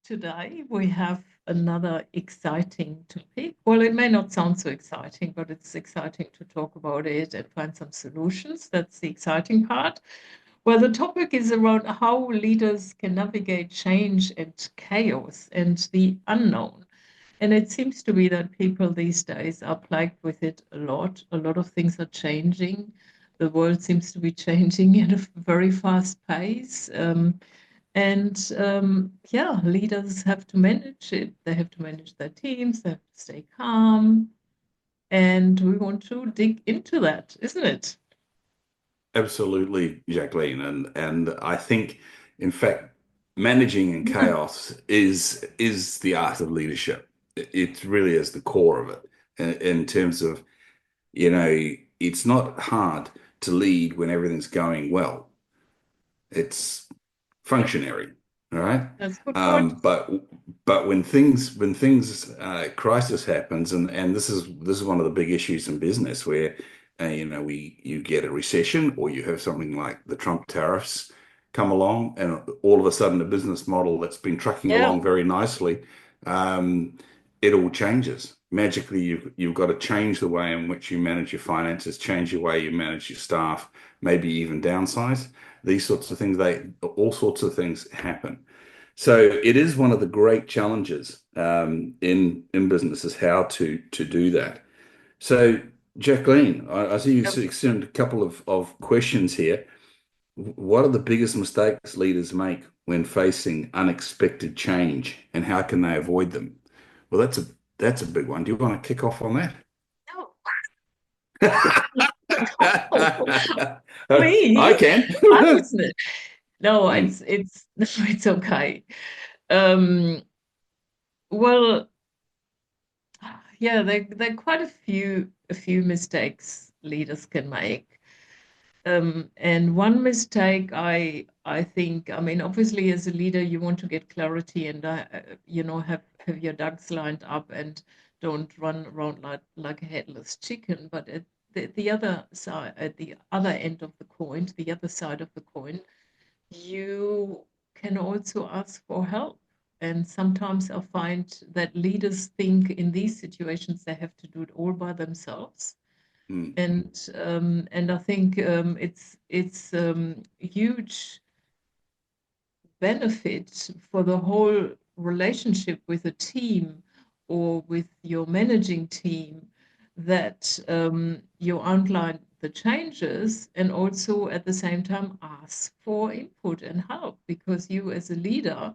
Today we have another exciting topic. Well, it may not sound so exciting, but it's exciting to talk about it and find some solutions. That's the exciting part. Well, the topic is around how leaders can navigate change and chaos and the unknown. And it seems to be that people these days are plagued with it a lot. A lot of things are changing. The world seems to be changing at a very fast pace. Yeah, leaders have to manage it. They have to manage their teams. They have to stay calm. And we want to dig into that, isn't it? Absolutely, Jacqueline, and I think, in fact, managing in chaos is the art of leadership. It really is the core of it. In terms of, it's not hard to lead when everything's going well. It's functionary, all right? That's a good point. But when things crisis happens, and this is one of the big issues in business where you get a recession or you have something like the Trump tariffs come along, and all of a sudden a business model that's been trucking Yeah. along very nicely, um, it all changes. Magically, you've got to change the way in which you manage your finances, change the way you manage your staff, maybe even downsize. These sorts of things, all sorts of things happen. So it is one of the great challenges in business is how to do that. So Jacqueline, I see you sent a couple of questions here. What are the biggest mistakes leaders make when facing unexpected change, and how can they avoid them? Well, that's a big one. Do you want to kick off on No. that? I Me? can. Honestly. No, Mm, it's okay. Um, well, yeah, there are quite a few mistakes leaders can make. And one mistake I think, I mean, obviously as a leader, you want to get clarity and have your ducks lined up and don't run around like a headless chicken. But at the other side, at the other end of the coin, the other side of the coin, you can also ask for help. And sometimes I find that leaders think in these situations they have to do it all by themselves. mm, And I think it's huge benefit for the whole relationship with a team or with your managing team that you outline the changes and also at the same time ask for input and help, because you as a leader,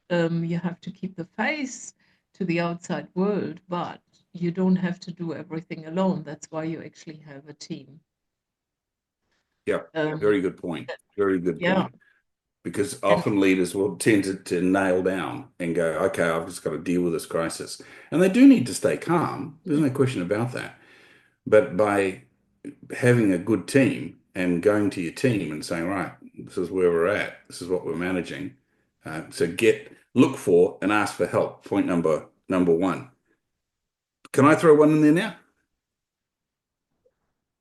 you have to keep the face to the outside world, but you don't have to do everything alone. That's why you actually have a team. yeah, Um, very good point. Very good yeah, point. Because and often leaders will tend to nail down and go, okay, I've just got to deal with this crisis. And they do need to stay calm. There's no question about that. But by having a good team and going to your team and saying, right, this is where we're at, this is what we're managing. So look for and ask for help. Point number one. Can I throw one in there now?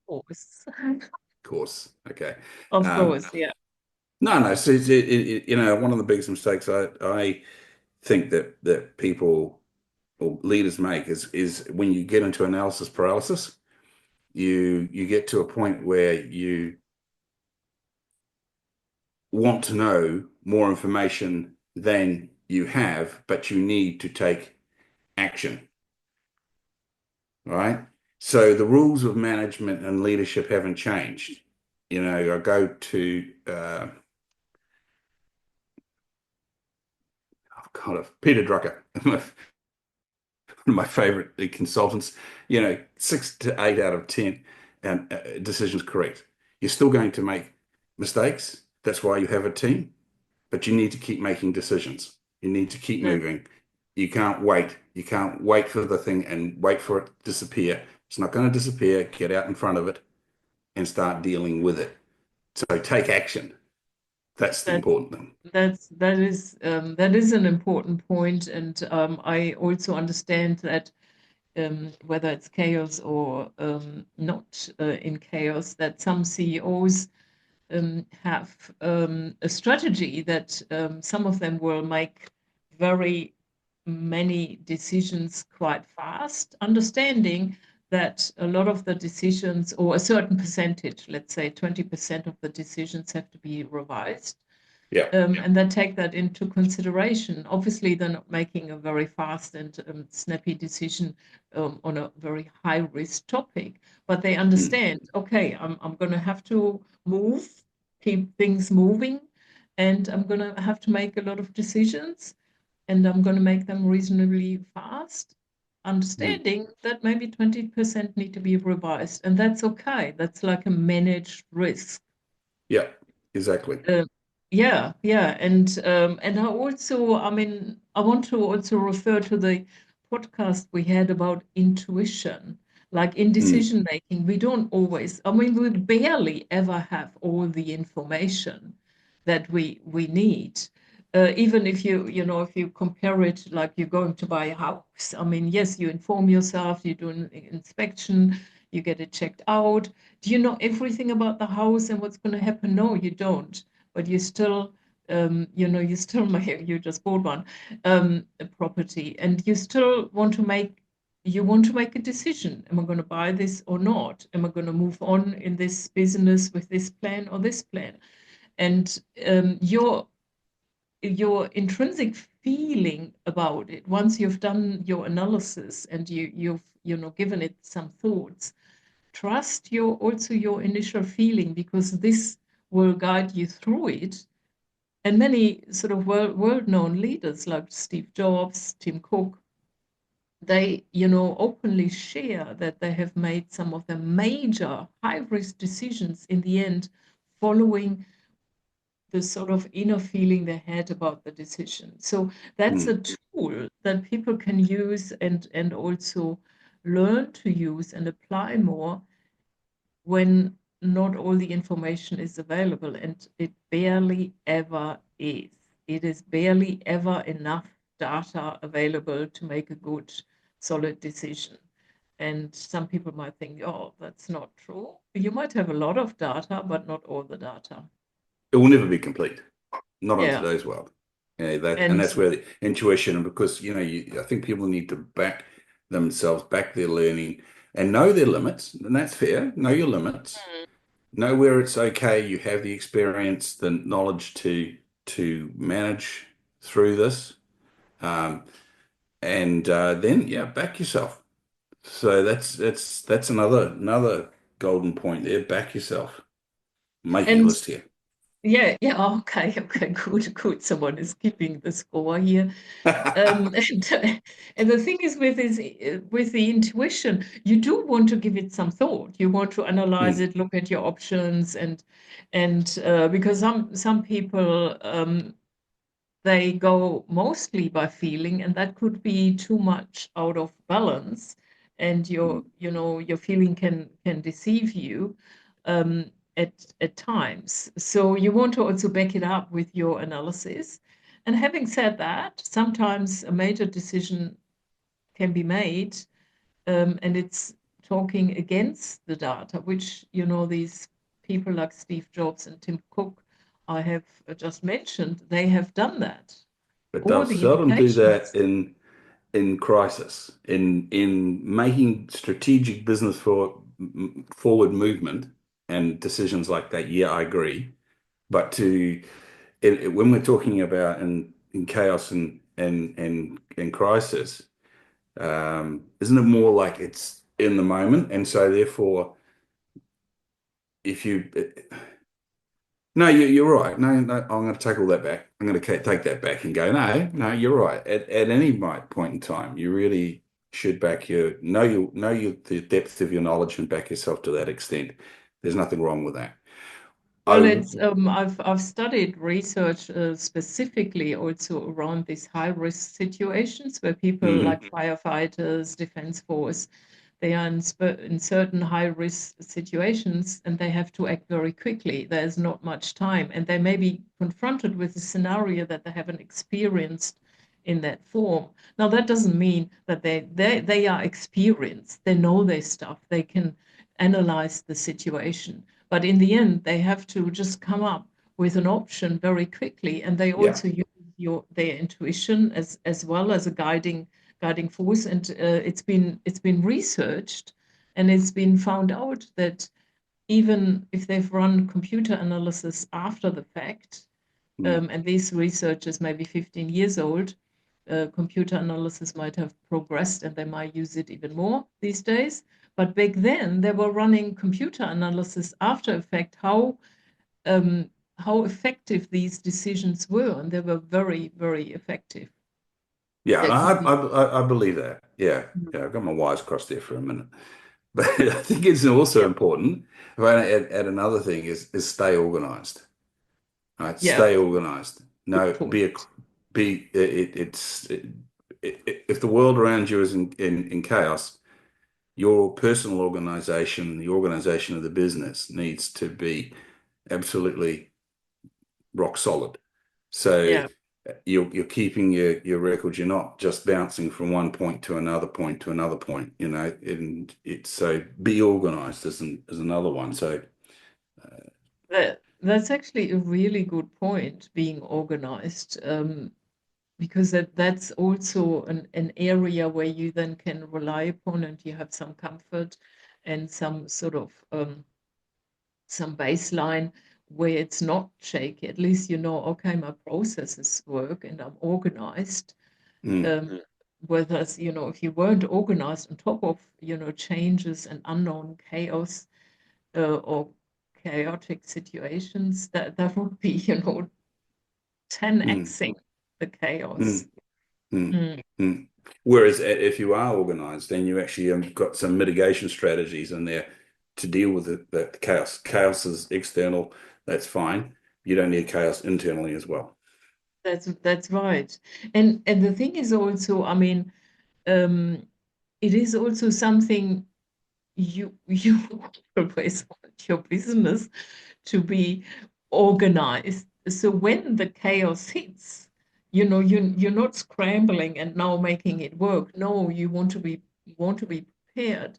of course, Of course. Okay. of Um, course, yeah. no, no. So one of the biggest mistakes I think that people or leaders make is when you get into analysis paralysis, you get to a point where you want to know more information than you have, but you need to take action, right? So the rules of management and leadership haven't changed. I go to kind of Peter Drucker, one of my favorite consultants, 6 to 8 out of 10 and decisions correct. You're still going to make mistakes. That's why you have a team, but you need to keep making decisions. You need to keep That, moving. You can't wait. You can't wait for the thing and wait for it to disappear. It's not going to disappear. Get out in front of it and start dealing with it. So take action. That's the that important thing. that is an important point, and I also understand that whether it's chaos or not in chaos, that some CEOs have a strategy that some of them will make very many decisions quite fast, understanding that a lot of the decisions, or a certain percentage, let's say 20% of the decisions, have to be revised. Yeah. And then take that into consideration. Obviously, they're not making a very fast and snappy decision on a very high risk topic, but they Mm. understand, okay, I'm going to have to move, keep things moving, and I'm going to have to make a lot of decisions, and I'm going to make them reasonably fast, Mm. understanding that maybe 20% need to be revised. And that's okay. That's like a managed risk. Yeah, exactly. Uh, yeah, and I also, I mean, I want to also refer to the podcast we had about intuition. Like in Mm. decision making, we don't always, I mean, we barely ever have all the information that we need. Even if if you compare it, like you're going to buy a house. I mean, yes, you inform yourself, you do an inspection, you get it checked out. Do you know everything about the house and what's going to happen? No, you don't. But you still, you still may, you just bought one, a property, and you want to make a decision. Am I going to buy this or not? Am I going to move on in this business with this plan or this plan? And your intrinsic feeling about it, once you've done your analysis and you've given it some thoughts, trust your initial feeling, because this will guide you through it. And many sort of world-known leaders like Steve Jobs, Tim Cook, they openly share that they have made some of the major high-risk decisions in the end following the sort of inner feeling they had about the decision. So that's a Mm. tool that people can use and also learn to use and apply more when not all the information is available, and it barely ever is. It is barely ever enough data available to make a good, solid decision. And some people might think, oh, that's not true. You might have a lot of data, but not all the data. It will never be complete, not in Yeah. today's world. Yeah, and And that's where the intuition, and because I think people need to back themselves, back their learning, and know their limits, and that's fair. Know your limits, know where it's okay. You have the experience, the knowledge to manage through this, um, and then yeah, back yourself. So that's another golden point there. Back yourself. Making a and list here. yeah, okay, okay, good, good. Someone is keeping the score here. And the thing is with the intuition, you do want to give it some thought. You want to analyze Hmm. it, look at your options, and because some people they go mostly by feeling, and that could be too much out of balance, and Hmm. your feeling can deceive you um, at times. So you want to also back it up with your analysis. And having said that, sometimes a major decision can be made, and it's talking against the data, which these people like Steve Jobs and Tim Cook I have just mentioned, they have done that. But they'll All the seldom do that indications. in crisis, in making strategic business forward movement and decisions like that. Yeah, I agree. But when we're talking about in chaos and crisis, isn't it more like it's in the moment? And so therefore, if you no, you're right. No, no, I'm going to take all that back. I'm going to take that back and go, no, no, you're right. At any point in time, you really should back the depth of your knowledge and back yourself to that extent. There's nothing wrong with that. Well, I it's I've studied research specifically also around these high risk situations where people like mhm. firefighters, defense force, they are in certain high risk situations and they have to act very quickly. There's not much time, and they may be confronted with a scenario that they haven't experienced in that form. Now, that doesn't mean that they are experienced. They know their stuff. They can analyze the situation. But in the end, they have to just come up with an option very quickly, and they Yeah, also use their intuition as well as a guiding force. And it's been researched, and it's been found out that even if they've run computer analysis after the fact, mm. and this research is maybe 15 years old, computer analysis might have progressed and they might use it even more these days. But back then, they were running computer analysis after effect, um, how effective these decisions were, and they were very, very effective. Yeah, and That could be. I believe that. Yeah, yeah, I've got my wires crossed there for a minute. But I think it's also Yeah, important, if I add another thing, is stay organized. Right? yeah, Stay organized. good No, point. if the world around you is in chaos, your personal organization, the organization of the business needs to be absolutely rock solid. So Yeah, you're keeping your records. You're not just bouncing from one point to another point to another point, and it's so be organized as another one. So that's actually a really good point, being organized. Because that's also an area where you then can rely upon, and you have some comfort and some sort of some baseline where it's not shaky. At least you know, okay, my processes work and I'm organized. mm, Um, Whereas, if you weren't organized on top of, changes and unknown chaos, or chaotic situations, that would be, mm, 10xing the chaos. mm, mm, Mm. mm. Whereas if you are organized, then you actually have got some mitigation strategies in there to deal with the chaos. Chaos is external, that's fine. You don't need chaos internally as well. That's right. And the thing is also, I mean, um, it is also something you always want your business to be organized. So when the chaos hits, you're not scrambling and now making it work. No, you want to be prepared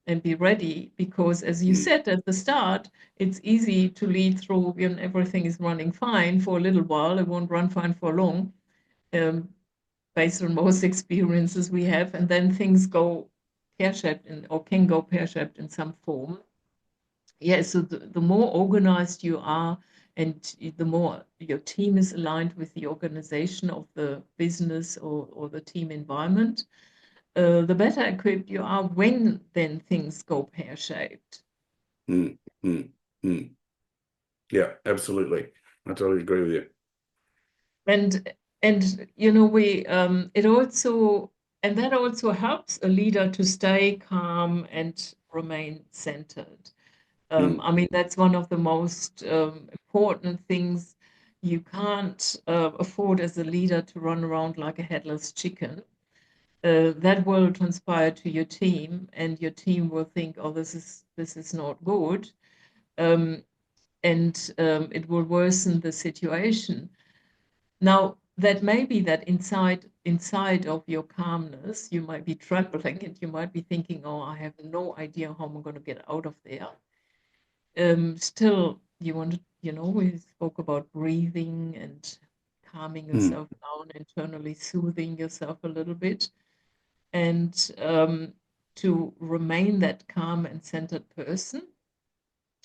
and be ready, because as you Mm, said at the start, it's easy to lead through when everything is running fine for a little while. It won't run fine for long, um, based on most experiences we have, and then things go pear-shaped or can go pear-shaped in some form. Yeah, so the more organized you are, and the more your team is aligned with the organization of the business or the team environment, the better equipped you are when then things go pear-shaped. mm, mm, mm. Yeah, absolutely. I totally agree with you. And we it also and that also helps a leader to stay calm and remain centered. Mm, I mean, that's one of the most important things. You can't afford as a leader to run around like a headless chicken. That will transpire to your team, and your team will think, "Oh, this is not good," um, and it will worsen the situation. Now, that may be that inside of your calmness, you might be trembling, and you might be thinking, "Oh, I have no idea how I'm going to get out of there." Still, we spoke about breathing and calming mm, yourself down, internally soothing yourself a little bit, and to remain that calm and centered person,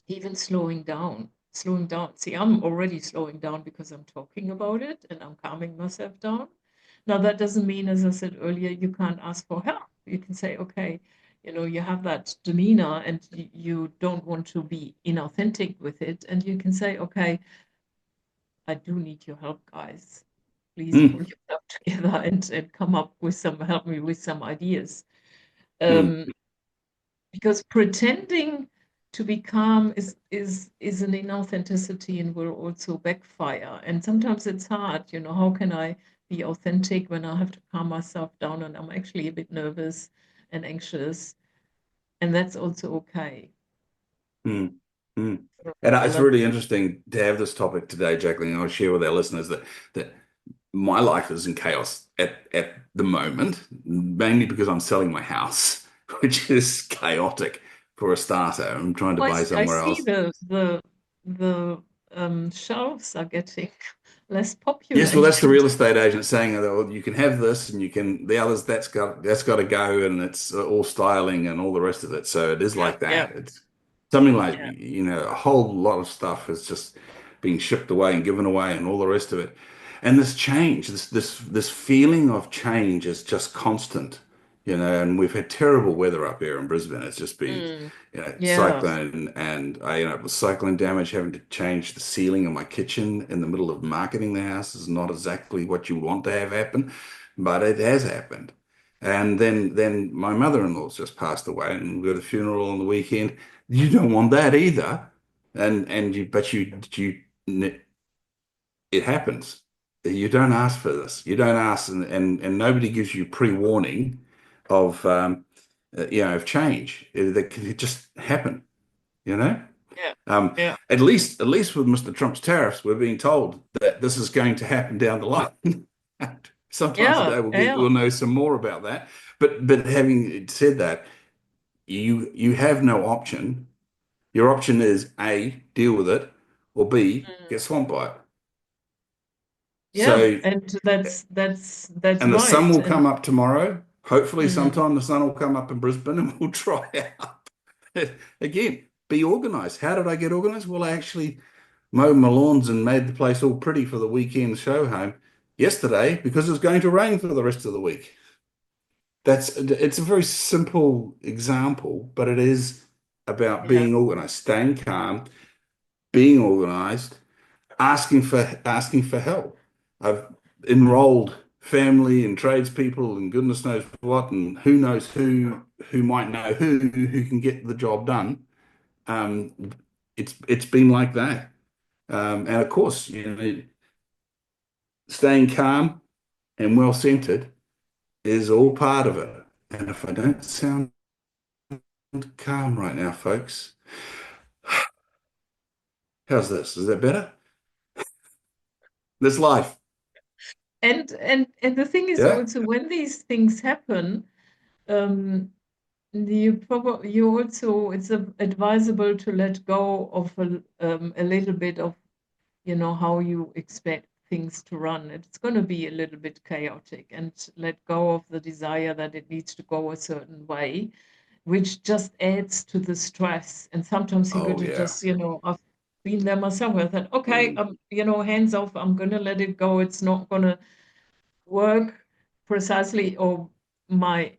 even slowing down. Slowing down. See, I'm already slowing down because I'm talking about it and I'm calming myself down. Now, that doesn't mean, as I said earlier, you can't ask for help. You can say, okay, you have that demeanor and you don't want to be inauthentic with it. And you can say, okay, I do need your help, guys. Please pull mm, yourself together and come up with help me with some ideas. mm, Um, because pretending to be calm is an inauthenticity and will also backfire. And sometimes it's hard, how can I be authentic when I have to calm myself down and I'm actually a bit nervous and anxious, and that's also okay. mm, mm. So, And and it's really interesting to have this topic today, Jacqueline. I'll share with our listeners that my life is in chaos at the moment, mainly because I'm selling my house, which is chaotic for a starter. I'm trying to I, buy I somewhere see else. the shelves are getting less Yes, well, that's the populated. real estate agent saying that well, you can have this and you can the others that's got to go and it's all styling and all the rest of it. So it is Yeah, like yeah, that. It's something like yeah. a whole lot of stuff is just being shipped away and given away and all the rest of it. And this change, this feeling of change is just constant, and we've had terrible weather up here in Brisbane. It's just been, Mm. Yes. cyclone and it was cyclone damage, having to change the ceiling of my kitchen in the middle of marketing the house is not exactly what you want to have happen, but it has happened. And then my mother-in-law's just passed away and we had a funeral on the weekend. You don't want that either. And you it happens. You don't ask for this. You don't ask, and nobody gives you pre-warning of of change. That could just happen. You know. Yeah. Um, Yeah. at least with Mr. Trump's tariffs, we're being told that this is going to happen down the line. Sometimes Yeah. today Yeah. we'll know some more about that. But having said that, you have no option. Your option is A, deal with it, or B, Mm. get swamped by it. Yeah. So And that's and the sun right. will And come up tomorrow. Hopefully, mm, sometime the sun will come up in Brisbane and we'll try out. Again, be organized. How did I get organized? Well, I actually mowed my lawns and made the place all pretty for the weekend show home yesterday because it's going to rain for the rest of the week. It's a very simple example, but it is about yeah. being organized, staying calm, being organized, asking for help. I've enrolled family and tradespeople and goodness knows what, and who knows who might know who can get the job done. Um, it's been like that, and of course, staying calm and well centered is all part of it. And if I don't sound calm right now, folks, how's this? Is that better? This life, And the thing is yeah. also when these things happen, um, you also it's advisable to let go of a little bit of how you expect things to run. It's going to be a little bit chaotic, and let go of the desire that it needs to go a certain way, which just adds to the stress. And sometimes you got Oh to yeah. just, I've been there myself. I thought, okay, Mm. hands off. I'm going to let it go. It's not going to work precisely or my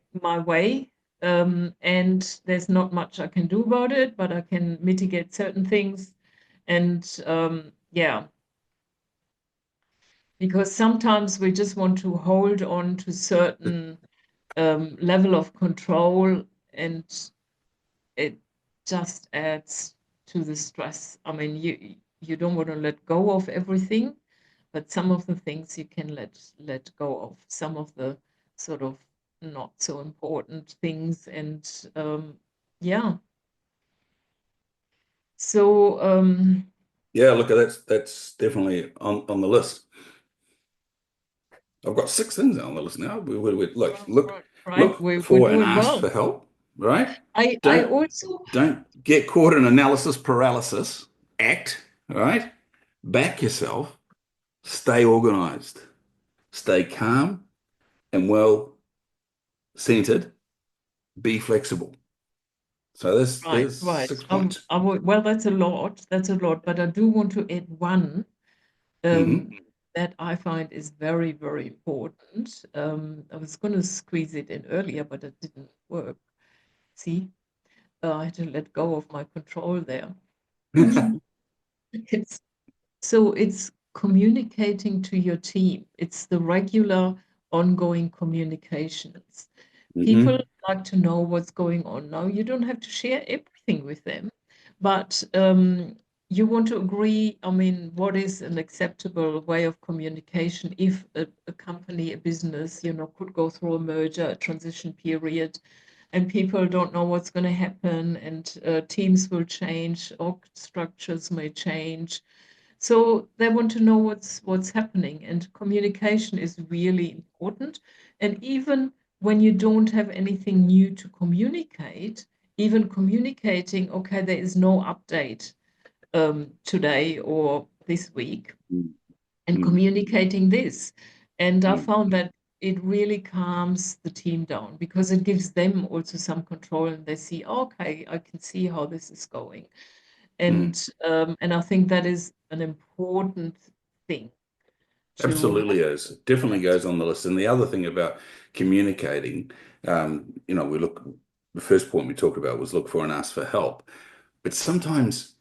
way. And there's not much I can do about it, but I can mitigate certain things. And yeah, because sometimes we just want to hold on to certain level of control, and it just adds to the stress. I mean, you don't want to let go of everything, but some of the things you can let go of. Some of the sort of not so important things, and yeah. So Yeah, look, that's definitely on the list. I've got six things on the list now. Look, right, look, right, right. look We're for and doing ask well. for help, right? I Don't also don't get caught in analysis paralysis. Act, right? Back yourself. Stay organized. Stay calm and well centered. Be flexible. So right, there's right. 6 points. I would, well, that's a lot. That's a lot. But I do want to add one um, Hmm. that I find is very, very important. I was going to squeeze it in earlier, but it didn't work. See, I had to let go of my control there. It's it's communicating to your team. It's the regular, ongoing communications. People Hmm. like to know what's going on. Now, you don't have to share everything with them, but you want to agree, I mean, what is an acceptable way of communication if a company, a business, could go through a merger, a transition period, and people don't know what's going to happen, and teams will change, org structures may change. So they want to know what's happening, and communication is really important. And even when you don't have anything new to communicate, even communicating, okay, there is no update today or this week. and mm, communicating this. And I mm, found that it really calms the team down because it gives them also some control and they see, okay, I can see how this is going. mm. And I think that is an important thing to have Absolutely is. Definitely that. goes on the list. And the other thing about communicating, the first point we talked about was look for and ask for help. But sometimes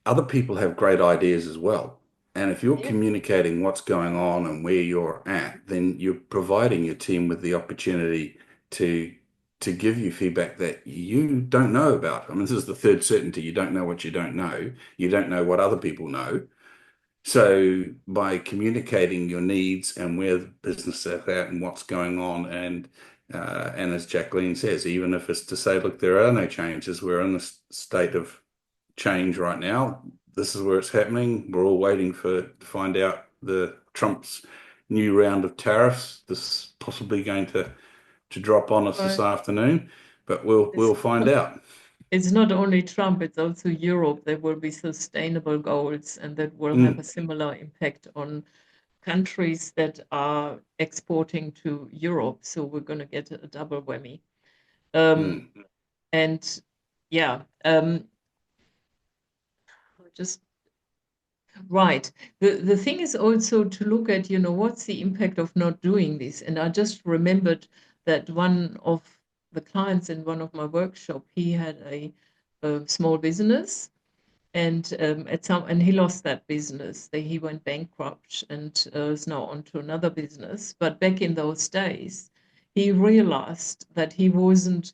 other people have great ideas as well. And if you're Yeah, communicating what's going on and where you're at, then you're providing your team with the opportunity to to give you feedback that you don't know about. I mean, this is the third certainty. You don't know what you don't know. You don't know what other people know. So by communicating your needs and where the business is at and what's going on, and as Jacqueline says, even if it's to say, look, there are no changes, we're in a state of change right now. This is where it's happening. We're all waiting to find out the Trump's new round of tariffs. This is possibly going to drop on us this right. afternoon, but we'll It's find out. it's not only Trump, it's also Europe. There will be sustainable goals, and that will have a Mm, similar impact on countries that are exporting to Europe. So we're going to get a double whammy. Um, mm, and yeah, just right. The thing is also to look at, what's the impact of not doing this? And I just remembered that one of the clients in one of my workshop, he had a small business and he lost that business. He went bankrupt and is now on to another business. But back in those days, he realized that he wasn't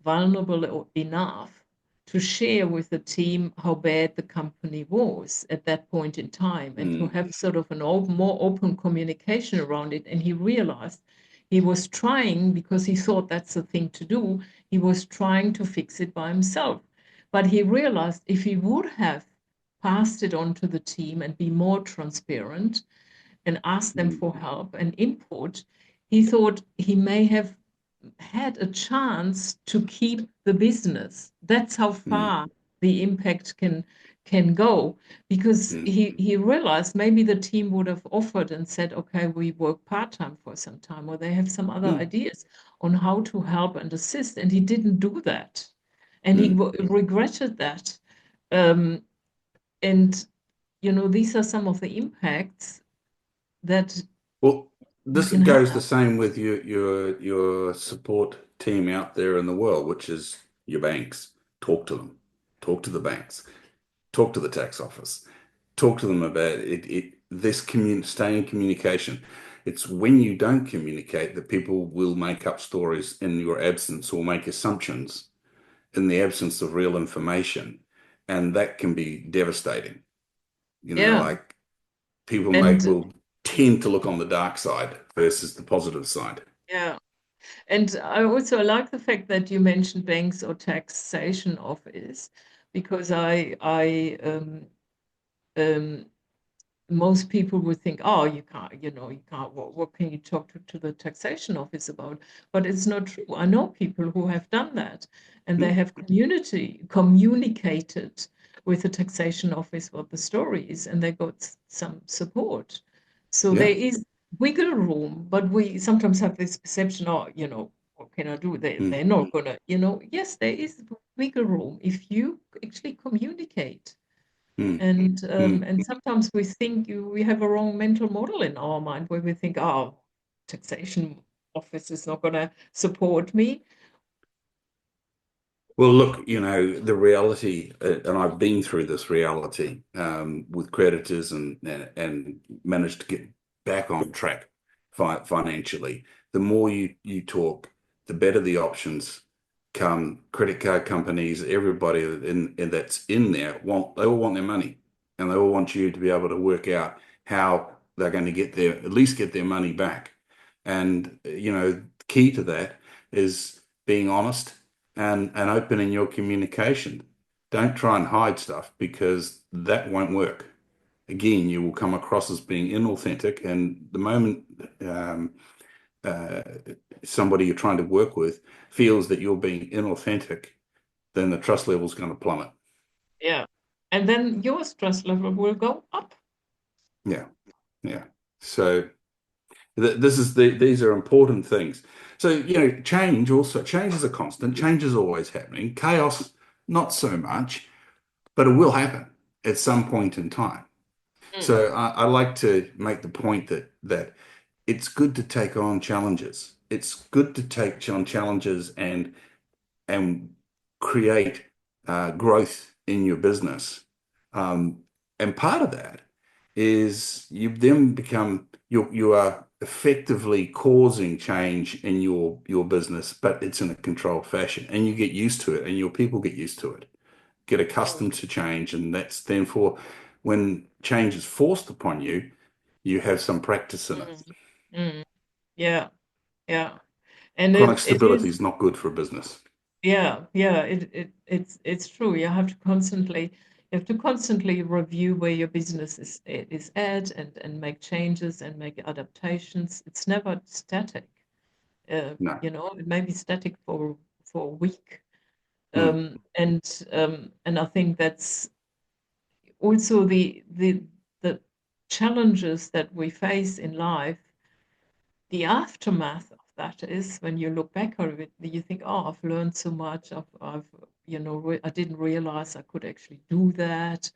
vulnerable enough to share with the team how bad the company was at that point in time and to mm, have sort of more open communication around it. And he realized he was trying, because he thought that's the thing to do, he was trying to fix it by himself. But he realized if he would have passed it on to the team and be more transparent and asked them mm, for help and input, he thought he may have had a chance to keep the business. That's how mm, far the impact can go, because mm, he realized maybe the team would have offered and said, okay, we work part-time for some time, or they have some other mm, ideas on how to help and assist, and he didn't do that, and he mm. regretted that. um, and these are some of the impacts that Well, you this can goes the have. same with your support team out there in the world, which is your banks. Talk to them. Talk to the banks. Talk to the tax office. Talk to them about this stay in communication. It's when you don't communicate that people will make up stories in your absence or make assumptions in the absence of real information. And that can be devastating. Yeah. Like people And will tend to look on the dark side versus the positive side. yeah. And I also like the fact that you mentioned banks or taxation office, because um, most people would think, oh, you can't, what can you talk to the taxation office about? But it's not true. I know people who have done that, and they Mm, have communicated with the taxation office what the story is, and they got some support. So there yeah. is wiggle room, but we sometimes have this perception, oh, what can I do? They're Mm, not gonna, yes, there is wiggle room if you actually communicate. mm, And sometimes we think we have a wrong mental model in our mind where we think, oh, taxation office is not going to support me. Well, look, the reality, and I've been through this reality with creditors and managed to get back on track financially. The more you talk, the better the options come. Credit card companies, everybody that's in there they all want their money, and they all want you to be able to work out how they're going to at least get their money back. And key to that is being honest and open in your communication. Don't try and hide stuff because that won't work. Again, you will come across as being inauthentic, and the moment um, uh, somebody you're trying to work with feels that you're being inauthentic, then the trust level is going to plummet. Yeah. And then your stress level will go up. Yeah. Yeah. So these are important things. So, change is a constant. Change is always happening. Chaos, not so much, but it will happen at some point in time. Mm, So I like to make the point that it's good to take on challenges. It's good to take on challenges and create growth in your business. Um, and part of that is you then become you are effectively causing change in your business, but it's in a controlled fashion, and you get used to it, and your people get used to it, get mm, accustomed to change, and that's then for when change is forced upon you, you have some practice in it. mm, mm. Yeah, yeah. And Chronic it is, stability is not good for a business. yeah, yeah, it's true. You have to constantly review where your business is at, and make changes and make adaptations. It's never static. No. It may be static for a week. Mm. And I think that's also the challenges that we face in life. The aftermath of that is when you look back on it, you think, oh, I've learned so much. I didn't realize I could actually do that.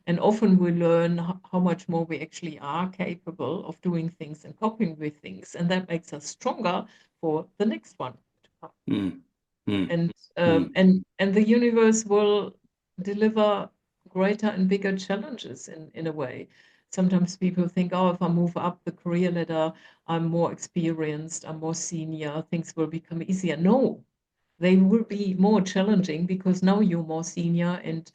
And often we learn how much more we actually are capable of doing things and coping with things. And that makes us stronger for the next one to come. Mm. Mm. And Mm. the universe will deliver greater and bigger challenges in a way. Sometimes people think, oh, if I move up the career ladder, I'm more experienced, I'm more senior, things will become easier. No, they will be more challenging because now you're more senior and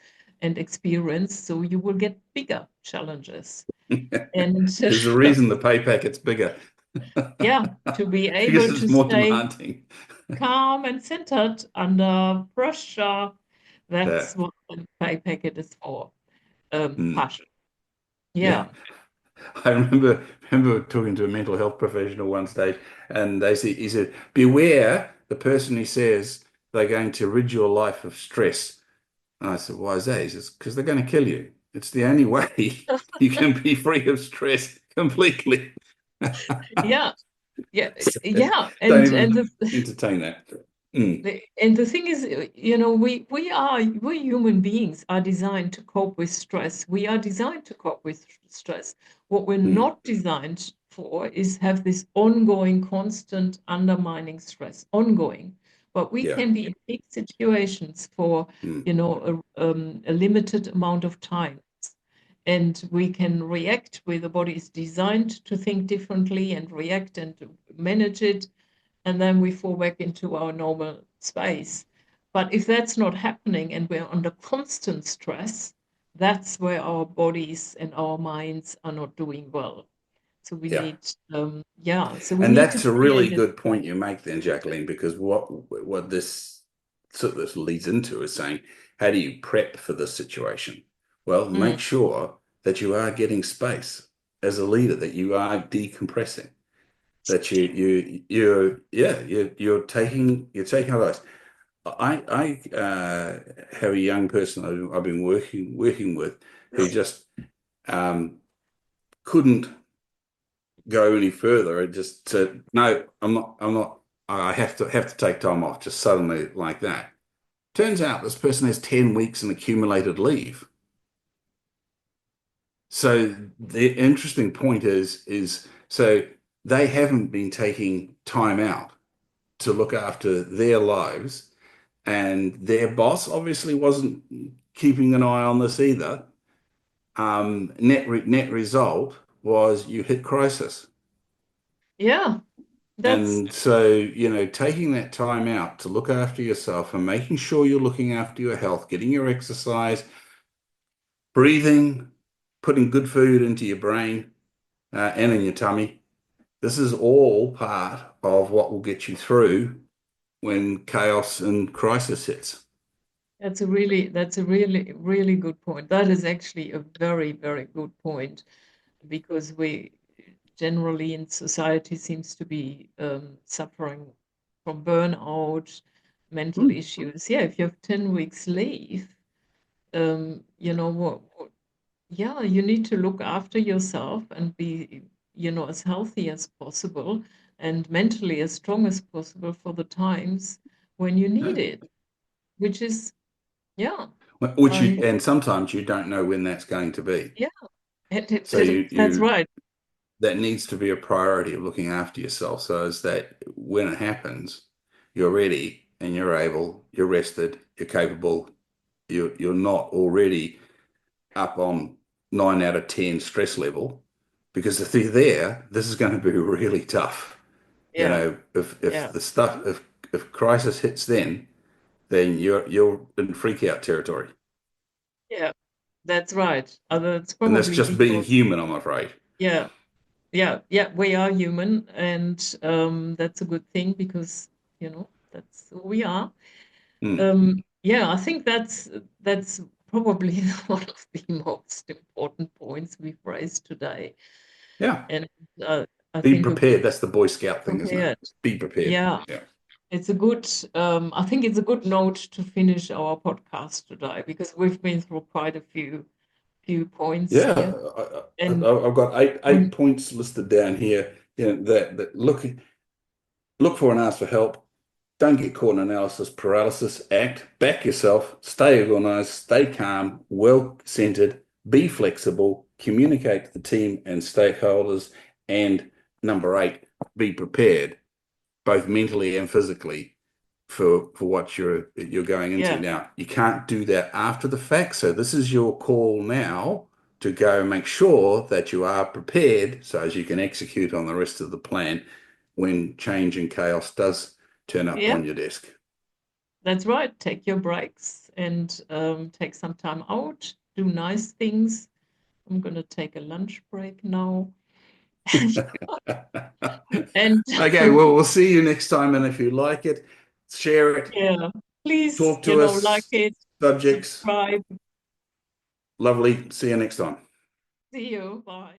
experienced, so you will get bigger challenges. And There's a reason the pay packet's bigger yeah, to be because able it's to more stay demanding. calm and centered under pressure. Yeah. That's what the pay packet is for. Mm. Passion. Yeah. Yeah. I remember talking to a mental health professional one stage, and he said, beware the person who says they're going to rid your life of stress. And I said, why is that? He says, because they're going to kill you. It's the only way you can be free of stress completely. Yeah. Yeah. So Yeah. don't And even the entertain that. Mm. and the thing is, we human beings are designed to cope with stress. We are designed to cope with stress. What we're Mm. not designed for is have this ongoing, constant undermining stress, ongoing. But we Yeah. can be in big situations for, Mm. a limited amount of time. And we can react where the body is designed to think differently and react and to manage it, and then we fall back into our normal space. But if that's not happening and we're under constant stress, that's where our bodies and our minds are not doing well. So we Yeah. need, yeah, so we And need to that's a really create it. good point you make then, Jacqueline, because what this sort of leads into is saying, how do you prep for this situation? Well, Mm, make sure that you are getting space as a leader, that you are decompressing, that you're taking advice. I have a young person I've been working with who just um, couldn't go any further. It just said, no, I'm not, I have to take time off just suddenly like that. Turns out this person has 10 weeks in accumulated leave. So the interesting point is so they haven't been taking time out to look after their lives, and their boss obviously wasn't keeping an eye on this either. Net result was you hit crisis. yeah, that's And so, taking that time out to look after yourself and making sure you're looking after your health, getting your exercise, breathing, putting good food into your brain and in your tummy. This is all part of what will get you through when chaos and crisis hits. that's a really really good point. That is actually a very very good point, because we generally in society seems to be suffering from burnout, mental Hmm. issues. Yeah, if you have 10 weeks leave, what? yeah, you need to look after yourself and be, as healthy as possible and mentally as strong as possible for the times when you need Yeah. it, which is, yeah, Which I, and sometimes you don't know when that's going to be. yeah, So that's you right. that needs to be a priority of looking after yourself so as that when it happens, you're ready and you're able, you're rested, you're capable, you're not already up on 9 out of 10 stress level. Because if they're there, this is going to be really tough. You Yeah, know, if yeah, the stuff if crisis hits then you're in freak out territory. yeah, that's right. That's And that's probably just being because, human, I'm afraid. yeah, yeah, we are human, and that's a good thing because, that's who we are. Mm. Yeah, I think that's probably one of the most important points we've raised today. Yeah. And uh, I Be think prepared. That's the Boy Scout thing, isn't it? prepared. Be prepared. Yeah, Yeah. it's a good, I think it's a good note to finish our podcast today because we've been through quite a few points Yeah, here. And I've got eight when, points listed down here. You know, that look for and ask for help. Don't get caught in analysis paralysis. Act, back yourself, stay organized, stay calm, well centered, be flexible, communicate to the team and stakeholders. And number eight, be prepared, both mentally and physically, for what you're going into. yeah, Now, you can't do that after the fact. So this is your call now to go and make sure that you are prepared so as you can execute on the rest of the plan when change and chaos does turn up yeah, on your desk. that's right. Take your breaks and take some time out, do nice things. I'm gonna take a lunch break now. And Okay, well, we'll see you next time. And if you like it, share it, yeah, please, talk to like us, it, subjects. subscribe. Lovely. See you next time. See you. Bye.